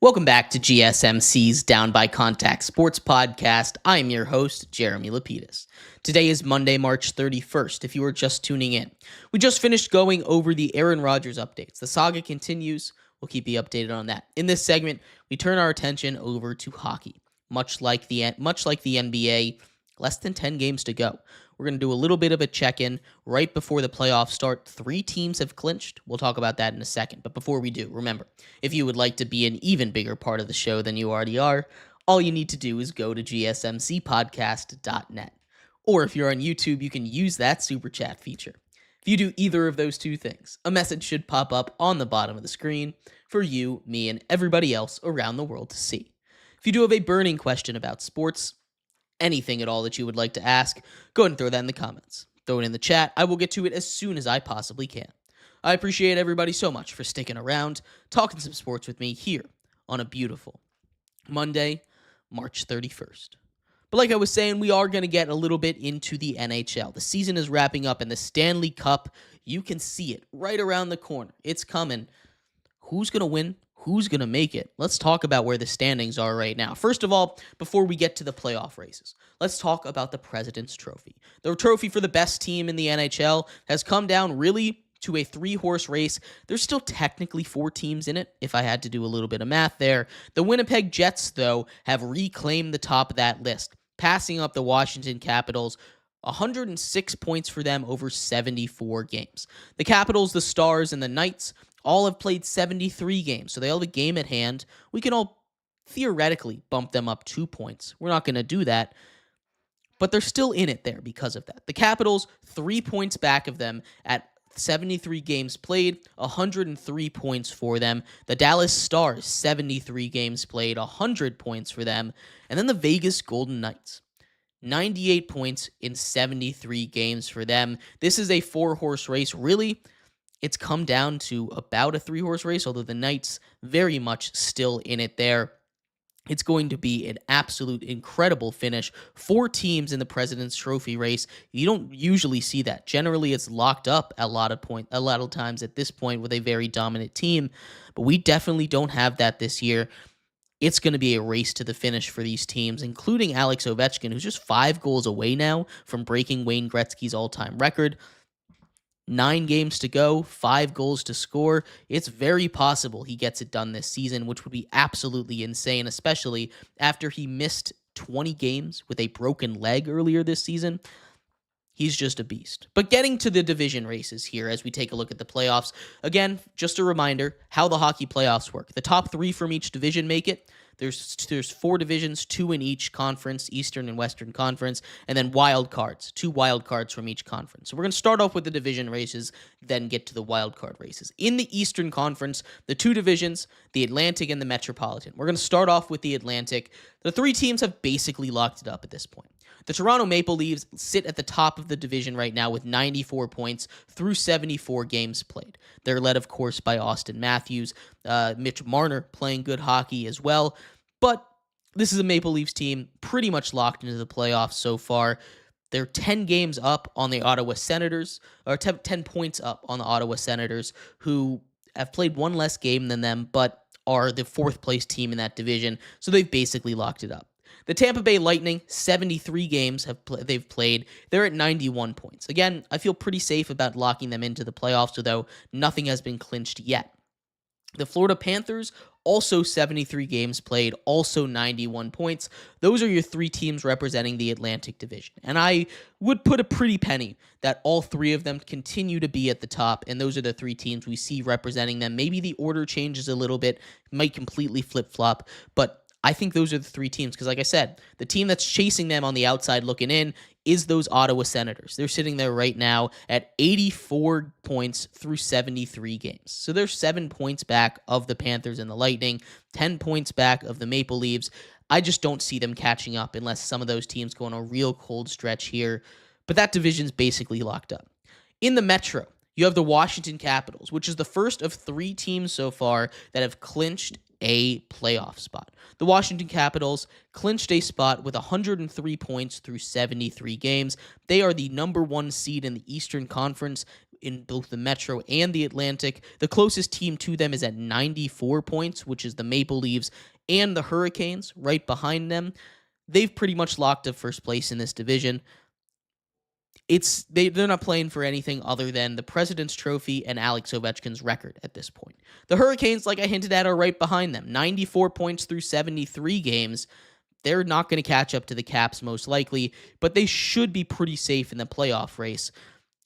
Welcome back to GSMC's Down by Contact Sports Podcast. I'm your host, Jeremy Lapidus. Today is Monday, March 31st, if you are just tuning in. We just finished going over the Aaron Rodgers updates. The saga continues. We'll keep you updated on that. In this segment, we turn our attention over to hockey. Much like the NBA, less than 10 games to go. We're going to do a little bit of a check-in right before the playoffs start. 3 teams have clinched. We'll talk about that in a second. But before we do, remember, if you would like to be an even bigger part of the show than you already are, all you need to do is go to gsmcpodcast.net. Or if you're on YouTube, you can use that super chat feature. If you do either of those 2 things, a message should pop up on the bottom of the screen for you, me, and everybody else around the world to see. If you do have a burning question about sports, anything at all that you would like to ask, go ahead and throw that in the comments. Throw it in the chat. I will get to it as soon as I possibly can. I appreciate everybody so much for sticking around, talking some sports with me here on a beautiful Monday, March 31st. But like I was saying, we are going to get a little bit into the NHL. The season is wrapping up, and the Stanley Cup, you can see it right around the corner. It's coming. Who's going to win? Who's going to make it? Let's talk about where the standings are right now. First of all, before we get to the playoff races, let's talk about the President's Trophy. The trophy for the best team in the NHL has come down really to a 3-horse race. There's still technically 4 teams in it, if I had to do a little bit of math there. The Winnipeg Jets, though, have reclaimed the top of that list, passing up the Washington Capitals. 106 points for them over 74 games. The Capitals, the Stars, and the Knights all have played 73 games, so they all have a game at hand. We can all theoretically bump them up 2 points. We're not going to do that, but they're still in it there because of that. The Capitals, 3 points back of them at 73 games played, 103 points for them. The Dallas Stars, 73 games played, 100 points for them. And then the Vegas Golden Knights, 98 points in 73 games for them. This is a 4-horse race. Really, it's come down to about a 3-horse race, although the Knights very much still in it there. It's going to be an absolute incredible finish. 4 teams in the President's Trophy race. You don't usually see that. Generally, it's locked up a lot of times at this point with a very dominant team, but we definitely don't have that this year. It's going to be a race to the finish for these teams, including Alex Ovechkin, who's just 5 goals away now from breaking Wayne Gretzky's all-time record. 9 games to go, 5 goals to score. It's very possible he gets it done this season, which would be absolutely insane, especially after he missed 20 games with a broken leg earlier this season. He's just a beast. But getting to the division races here as we take a look at the playoffs. Again, just a reminder how the hockey playoffs work. The top 3 from each division make it. There's 4 divisions, 2 in each conference, Eastern and Western Conference, and then wild cards, 2 wild cards from each conference. So we're going to start off with the division races, then get to the wild card races. In the Eastern Conference, the 2 divisions, the Atlantic and the Metropolitan. We're going to start off with the Atlantic. The 3 teams have basically locked it up at this point. The Toronto Maple Leafs sit at the top of the division right now with 94 points through 74 games played. They're led, of course, by Austin Matthews, Mitch Marner playing good hockey as well. But this is a Maple Leafs team pretty much locked into the playoffs so far. They're 10 games up on the Ottawa Senators, or 10 points up on the Ottawa Senators, who have played 1 less game than them, but are the 4th place team in that division. So they've basically locked it up. The Tampa Bay Lightning, 73 games they've played. They're at 91 points. Again, I feel pretty safe about locking them into the playoffs, although nothing has been clinched yet. The Florida Panthers, also 73 games played, also 91 points. Those are your 3 teams representing the Atlantic Division. And I would put a pretty penny that all 3 of them continue to be at the top, and those are the 3 teams we see representing them. Maybe the order changes a little bit, might completely flip-flop, but I think those are the 3 teams because, like I said, the team that's chasing them on the outside looking in is those Ottawa Senators. They're sitting there right now at 84 points through 73 games. So they're 7 points back of the Panthers and the Lightning, 10 points back of the Maple Leafs. I just don't see them catching up unless some of those teams go on a real cold stretch here. But that division's basically locked up. In the Metro, you have the Washington Capitals, which is the first of 3 teams so far that have clinched a playoff spot. The Washington Capitals clinched a spot with 103 points through 73 games. They are the number 1 seed in the Eastern Conference in both the Metro and the Atlantic. The closest team to them is at 94 points, which is the Maple Leafs and the Hurricanes right behind them. They've pretty much locked up first place in this division. They're not playing for anything other than the President's Trophy and Alex Ovechkin's record at this point. The Hurricanes, like I hinted at, are right behind them. 94 points through 73 games. They're not going to catch up to the Caps most likely, but they should be pretty safe in the playoff race.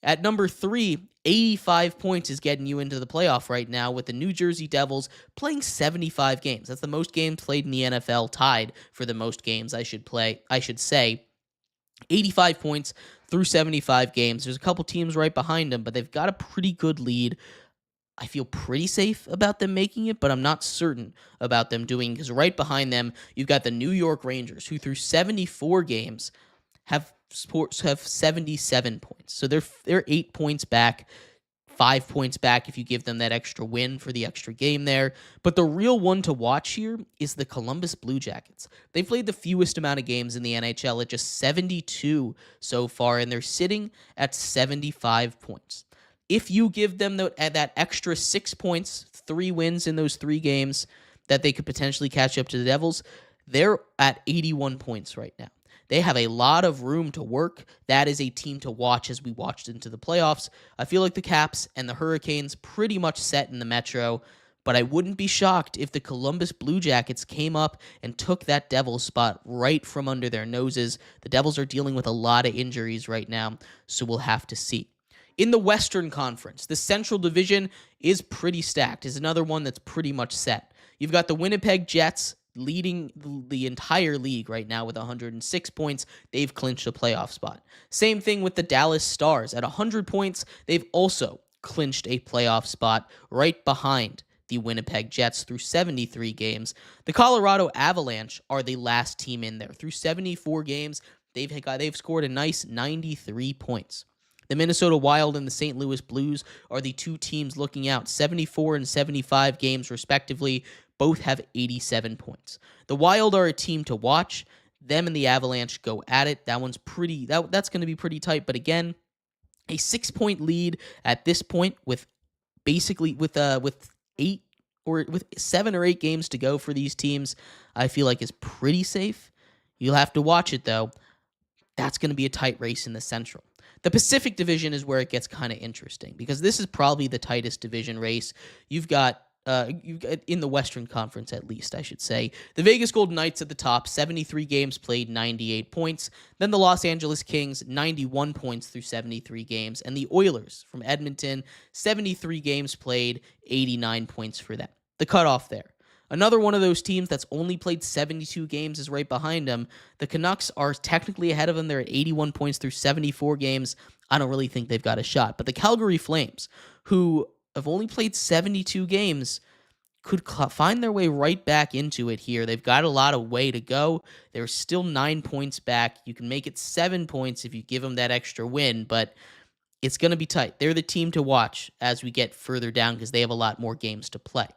At number 3, 85 points is getting you into the playoff right now with the New Jersey Devils playing 75 games. That's the most games played in the NFL, tied for the most games, I should say. 85 points through 75 games. There's a couple teams right behind them, but they've got a pretty good lead. I feel pretty safe about them making it, but I'm not certain about them doing, because right behind them, you've got the New York Rangers, who through 74 games have 77 points. So they're 8 points back, 5 points back if you give them that extra win for the extra game there. But the real one to watch here is the Columbus Blue Jackets. They've played the fewest amount of games in the NHL at just 72 so far, and they're sitting at 75 points. If you give them that extra 6 points, 3 wins in those 3 games that they could potentially catch up to the Devils, they're at 81 points right now. They have a lot of room to work. That is a team to watch as we watched into the playoffs. I feel like the Caps and the Hurricanes pretty much set in the Metro, but I wouldn't be shocked if the Columbus Blue Jackets came up and took that Devils spot right from under their noses. The Devils are dealing with a lot of injuries right now, so we'll have to see. In the Western Conference, the Central Division is pretty stacked. Is another one that's pretty much set. You've got the Winnipeg Jets leading the entire league right now with 106 points. They've clinched a playoff spot. Same thing with the Dallas Stars. At 100 points, they've also clinched a playoff spot right behind the Winnipeg Jets through 73 games. The Colorado Avalanche are the last team in there. Through 74 games, they've scored a nice 93 points. The Minnesota Wild and the St. Louis Blues are the two teams looking out, 74 and 75 games respectively. Both have 87 points. The Wild are a team to watch. Them and the Avalanche go at it. That's going to be pretty tight. But again, a 6-point lead at this point with 7 or 8 games to go for these teams, I feel like is pretty safe. You'll have to watch it though. That's going to be a tight race in the Central. The Pacific Division is where it gets kind of interesting because this is probably the tightest division race. You've got in the Western Conference, at least, I should say. The Vegas Golden Knights at the top, 73 games played, 98 points. Then the Los Angeles Kings, 91 points through 73 games. And the Oilers from Edmonton, 73 games played, 89 points for them. The cutoff there. Another one of those teams that's only played 72 games is right behind them. The Canucks are technically ahead of them. They're at 81 points through 74 games. I don't really think they've got a shot. But the Calgary Flames, who have only played 72 games, could find their way right back into it here. They've got a lot of way to go. They're still 9 points back. You can make it 7 points if you give them that extra win, but it's going to be tight. They're the team to watch as we get further down because they have a lot more games to play.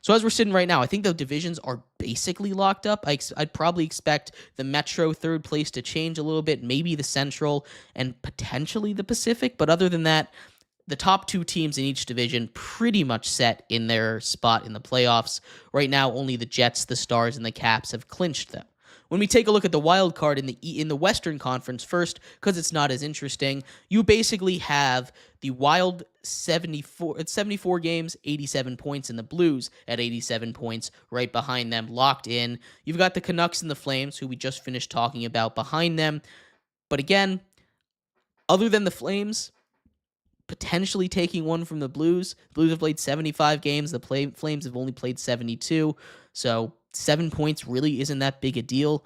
So as we're sitting right now, I think the divisions are basically locked up. I'd probably expect the Metro third place to change a little bit, maybe the Central, and potentially the Pacific. But other than that, the top 2 teams in each division pretty much set in their spot in the playoffs. Right now, only the Jets, the Stars, and the Caps have clinched them. When we take a look at the wild card in the Western Conference first, because it's not as interesting, you basically have the Wild 74 games, 87 points, and the Blues at 87 points right behind them, locked in. You've got the Canucks and the Flames, who we just finished talking about, behind them. But again, other than the Flames potentially taking one from the Blues. The Blues have played 75 games. The Flames have only played 72. So 7 points really isn't that big a deal.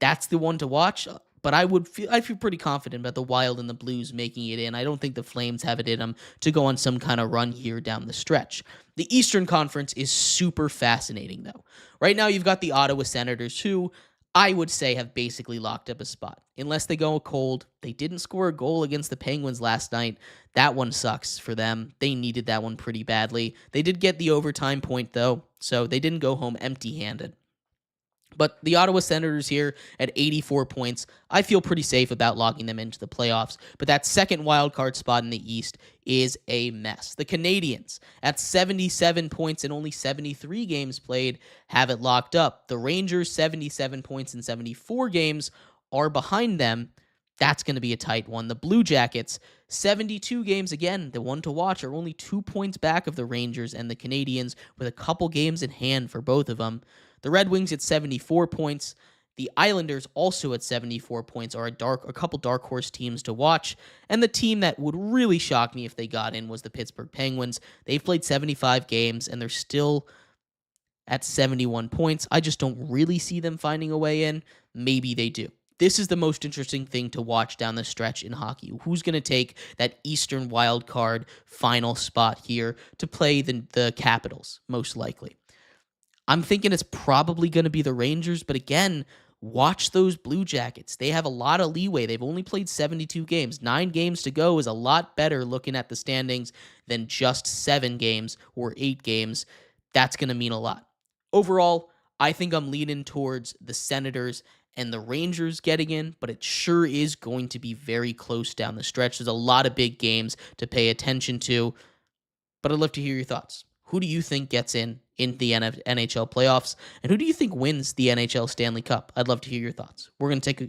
That's the one to watch. But I'd feel pretty confident about the Wild and the Blues making it in. I don't think the Flames have it in them to go on some kind of run here down the stretch. The Eastern Conference is super fascinating, though. Right now, you've got the Ottawa Senators, who I would say have basically locked up a spot. Unless they go cold. They didn't score a goal against the Penguins last night. That one sucks for them. They needed that one pretty badly. They did get the overtime point, though, so they didn't go home empty-handed. But the Ottawa Senators here at 84 points, I feel pretty safe about logging them into the playoffs. But that second wildcard spot in the East is a mess. The Canadiens at 77 points and only 73 games played have it locked up. The Rangers, 77 points in 74 games, are behind them. That's going to be a tight one. The Blue Jackets, 72 games, again, the one to watch, are only 2 points back of the Rangers and the Canadiens with a couple games in hand for both of them. The Red Wings at 74 points. The Islanders also at 74 points are a couple dark horse teams to watch. And the team that would really shock me if they got in was the Pittsburgh Penguins. They've played 75 games and they're still at 71 points. I just don't really see them finding a way in. Maybe they do. This is the most interesting thing to watch down the stretch in hockey. Who's going to take that Eastern wild card final spot here to play the Capitals, most likely? I'm thinking it's probably going to be the Rangers, but again, watch those Blue Jackets. They have a lot of leeway. They've only played 72 games. 9 games to go is a lot better looking at the standings than just 7 games or 8 games. That's going to mean a lot. Overall, I think I'm leaning towards the Senators and the Rangers getting in, but it sure is going to be very close down the stretch. There's a lot of big games to pay attention to, but I'd love to hear your thoughts. Who do you think gets in in the NHL playoffs? And who do you think wins the NHL Stanley Cup? I'd love to hear your thoughts. We're going to take a...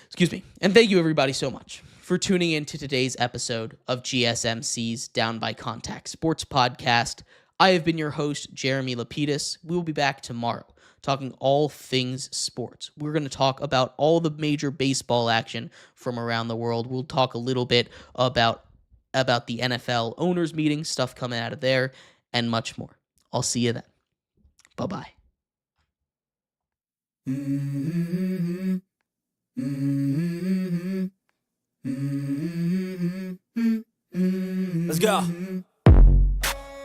Excuse me. And thank you, everybody, so much for tuning in to today's episode of GSMC's Down by Contact Sports Podcast. I have been your host, Jeremy Lapidus. We will be back tomorrow talking all things sports. We're going to talk about all the major baseball action from around the world. We'll talk a little bit about the NFL owners meeting, stuff coming out of there, and much more. I'll see you then. Bye-bye. Let's go.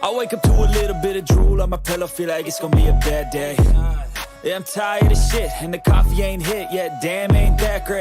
I wake up to a little bit of drool on my pillow, feel like it's gonna be a bad day. Yeah, I'm tired of shit, and the coffee ain't hit yet, damn, ain't that great.